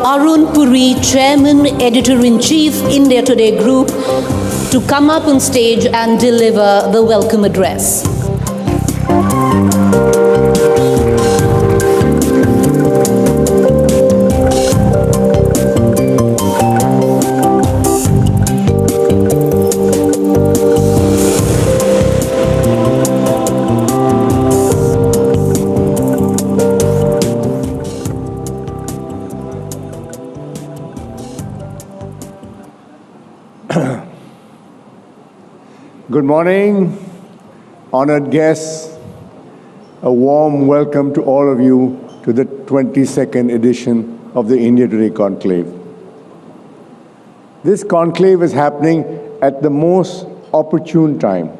Arun Puri, Chairman, Editor-in-Chief, India Today Group, to come up on stage and deliver the welcome address. Good morning, honored guests. A warm welcome to all of you to the 22nd edition of the India Today Conclave. This conclave is happening at the most opportune time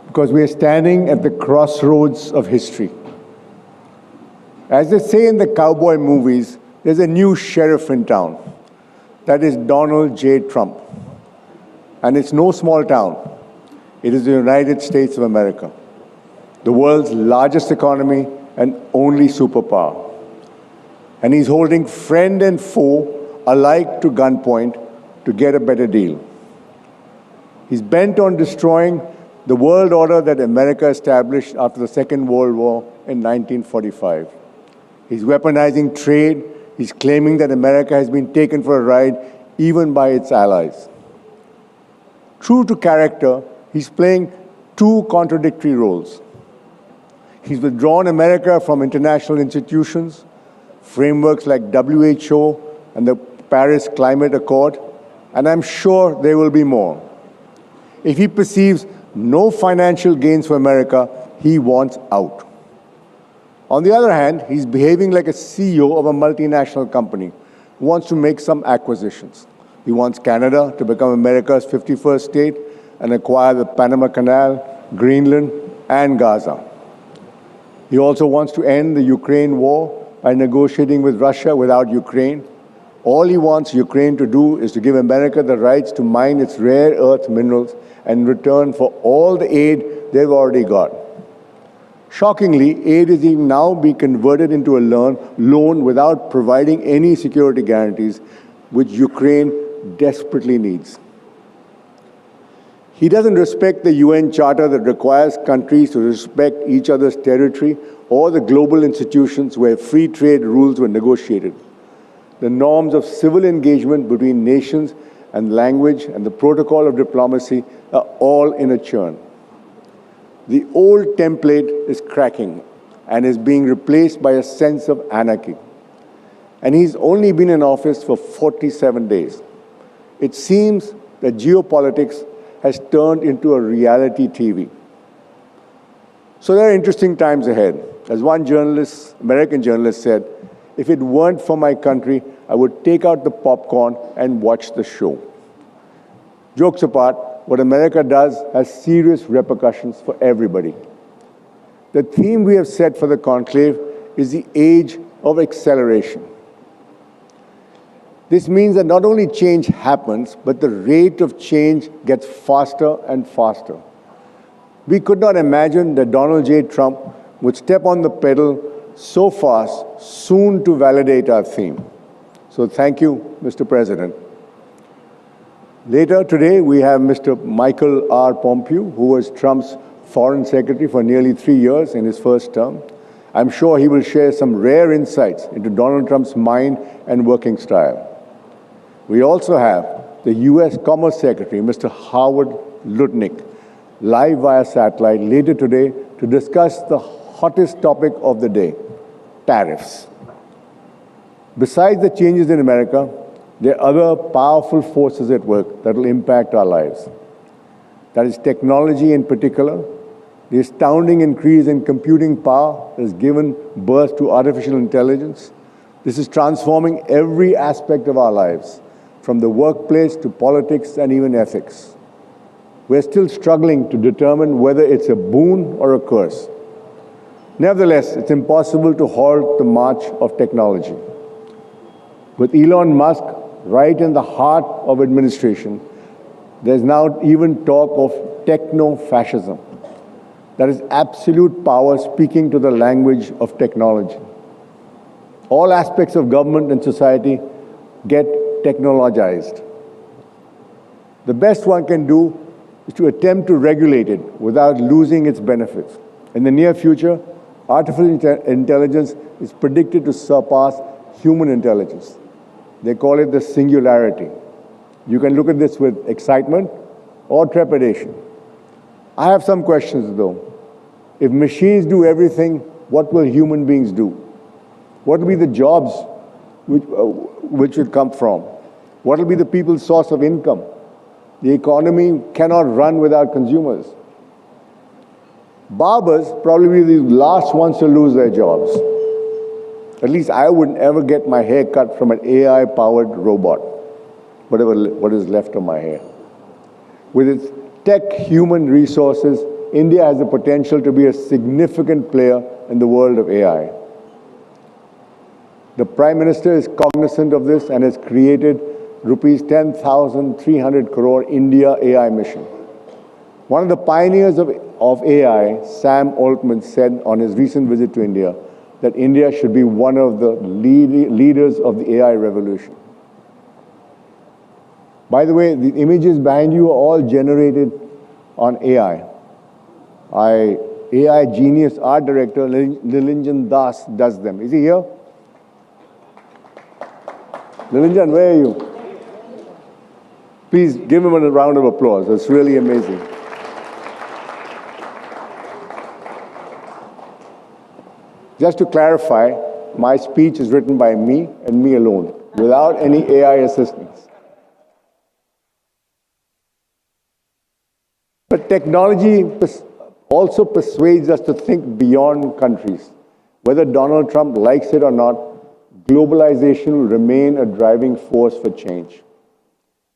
because we are standing at the crossroads of history. As they say in the cowboy movies, there's a new sheriff in town. That is Donald J. Trump. And it's no small town. It is the United States of America, the world's largest economy and only superpower. And he's holding friend and foe alike to gunpoint to get a better deal. He's bent on destroying the world order that America established after the Second World War in 1945. He's weaponizing trade. He's claiming that America has been taken for a ride even by its allies. True to character, he's playing two contradictory roles. He's withdrawn America from international institutions, frameworks like WHO and the Paris Climate Accord, and I'm sure there will be more. If he perceives no financial gains for America, he wants out. On the other hand, he's behaving like a CEO of a multinational company who wants to make some acquisitions. He wants Canada to become America's 51st state and acquire the Panama Canal, Greenland, and Gaza. He also wants to end the Ukraine war by negotiating with Russia without Ukraine. All he wants Ukraine to do is to give America the rights to mine its rare earth minerals in return for all the aid they've already got. Shockingly, aid is even now being converted into a loan without providing any security guarantees, which Ukraine desperately needs. He doesn't respect the UN Charter that requires countries to respect each other's territory or the global institutions where free trade rules were negotiated. The norms of civil engagement between nations and language and the protocol of diplomacy are all in a churn. The old template is cracking and is being replaced by a sense of anarchy. And he's only been in office for 47 days. It seems that geopolitics has turned into a reality TV. So there are interesting times ahead. As one journalist, American journalist said, if it weren't for my country, I would take out the popcorn and watch the show. Jokes apart, what America does has serious repercussions for everybody. The theme we have set for the conclave is the age of acceleration. This means that not only change happens, but the rate of change gets faster and faster. We could not imagine that Donald J. Trump would step on the pedal so fast, soon to validate our theme. So thank you, Mr. President. Later today, we have Mr. Michael R. Pompeo, who was Trump's foreign secretary for nearly 3 years in his first term. I'm sure he will share some rare insights into Donald Trump's mind and working style. We also have the U.S. Commerce Secretary, Mr. Howard Lutnick, live via satellite later today to discuss the hottest topic of the day, tariffs. Besides the changes in America, there are other powerful forces at work that will impact our lives. That is technology in particular, the astounding increase in computing power that has given birth to artificial intelligence. This is transforming every aspect of our lives, from the workplace to politics and even ethics. We're still struggling to determine whether it's a boon or a curse. Nevertheless, it's impossible to halt the march of technology. With Elon Musk right in the heart of administration, there's now even talk of techno-fascism. That is absolute power speaking to the language of technology. All aspects of government and society get technologized. The best one can do is to attempt to regulate it without losing its benefits. In the near future, artificial intelligence is predicted to surpass human intelligence. They call it the singularity. You can look at this with excitement or trepidation. I have some questions though. If machines do everything, what will human beings do? What will be the jobs which will come from? What will be the people's source of income? The economy cannot run without consumers. Barbers probably be the last ones to lose their jobs. At least I wouldn't ever get my hair cut from an AI-powered robot, what is left of my hair. With its tech human resources, India has the potential to be a significant player in the world of AI. The Prime Minister is cognizant of this and has created rupees 10,300 crore India AI mission. One of the pioneers of AI, Sam Altman, said on his recent visit to India that India should be one of the leaders of the AI revolution. By the way, the images behind you are all generated on AI. AI genius art director Nilanjan Das does them. Is he here? Nilanjan, where are you? Please give him a round of applause. It's really amazing. Just to clarify, my speech is written by me and me alone, without any AI assistance. But technology also persuades us to think beyond countries. Whether Donald Trump likes it or not, globalization will remain a driving force for change.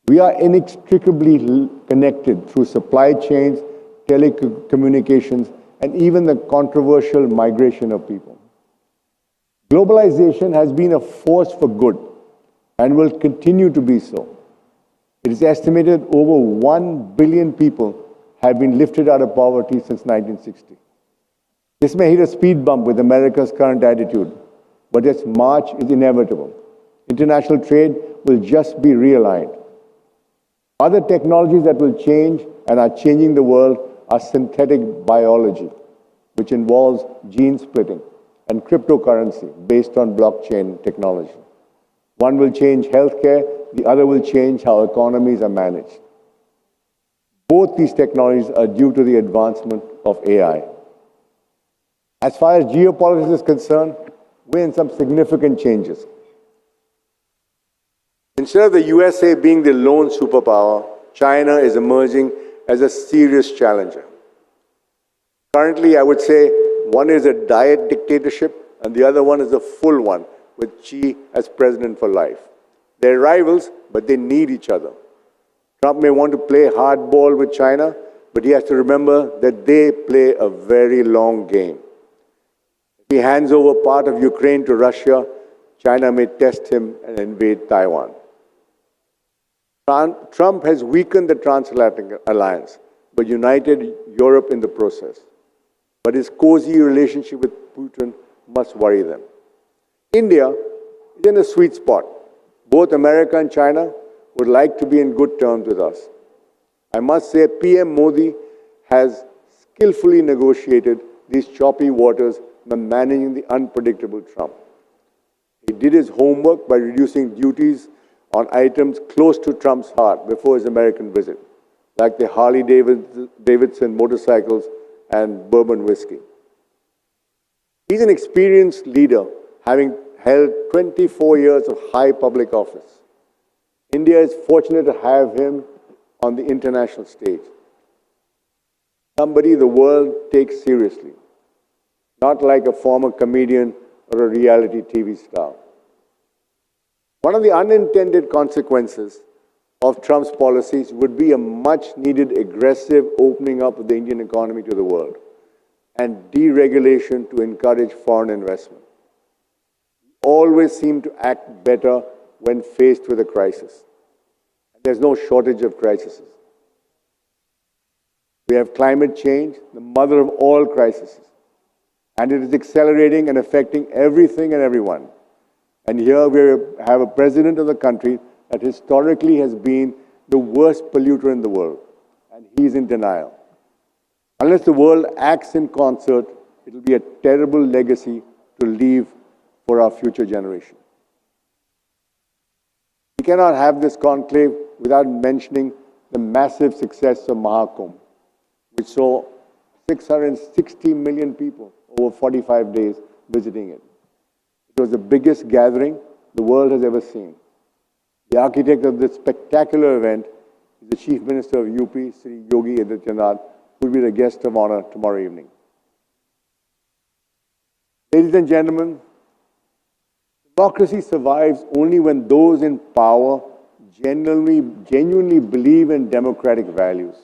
We are inextricably connected through supply chains, telecommunications, and even the controversial migration of people. Globalization has been a force for good and will continue to be so. It is estimated over 1 billion people have been lifted out of poverty since 1960. This may hit a speed bump with America's current attitude, but its march is inevitable. International trade will just be realigned. Other technologies that will change and are changing the world are synthetic biology, which involves gene splitting, and cryptocurrency based on blockchain technology. One will change healthcare, the other will change how economies are managed. Both these technologies are due to the advancement of AI. As far as geopolitics is concerned, we're in some significant changes. Instead of the USA being the lone superpower, China is emerging as a serious challenger. Currently, I would say one is a diet dictatorship and the other one is a full one, with Xi as president for life. They're rivals, but they need each other. Trump may want to play hardball with China, but he has to remember that they play a very long game. If he hands over part of Ukraine to Russia, China may test him and invade Taiwan. Trump has weakened the transatlantic alliance, but united Europe in the process. But his cozy relationship with Putin must worry them. India is in a sweet spot. Both America and China would like to be in good terms with us. I must say, PM Modi has skillfully negotiated these choppy waters by managing the unpredictable Trump. He did his homework by reducing duties on items close to Trump's heart before his American visit, like the Harley-Davidson motorcycles and bourbon whiskey. He's an experienced leader, having held 24 years of high public office. India is fortunate to have him on the international stage. Somebody the world takes seriously, not like a former comedian or a reality TV star. One of the unintended consequences of Trump's policies would be a much-needed aggressive opening up of the Indian economy to the world and deregulation to encourage foreign investment. We always seem to act better when faced with a crisis. There's no shortage of crises. We have climate change, the mother of all crises, and it is accelerating and affecting everything and everyone. And here we have a president of the country that historically has been the worst polluter in the world, and he's in denial. Unless the world acts in concert, it will be a terrible legacy to leave for our future generation. We cannot have this conclave without mentioning the massive success of Mahakumbh, which saw 660 million people over 45 days visiting it. It was the biggest gathering the world has ever seen. The architect of this spectacular event is the Chief Minister of UP, Sri Yogi Adityanath, who will be the guest of honor tomorrow evening. Ladies and gentlemen, democracy survives only when those in power genuinely believe in democratic values.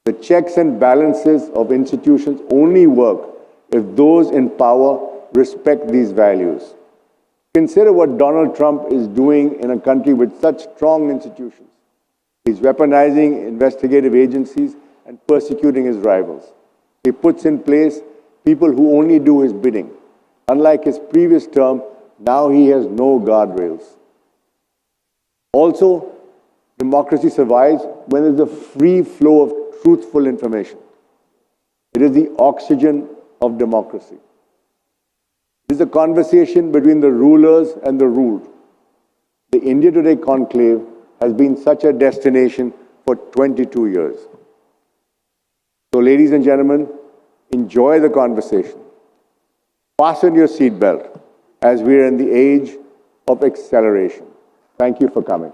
The checks and balances of institutions only work if those in power respect these values. Consider what Donald Trump is doing in a country with such strong institutions. He's weaponizing investigative agencies and persecuting his rivals. He puts in place people who only do his bidding. Unlike his previous term, now he has no guardrails. Also, democracy survives when there is a free flow of truthful information. It is the oxygen of democracy. It is a conversation between the rulers and the ruled. The India Today Conclave has been such a destination for 22 years. So, ladies and gentlemen, enjoy the conversation. Fasten your seatbelt as we are in the age of acceleration. Thank you for coming.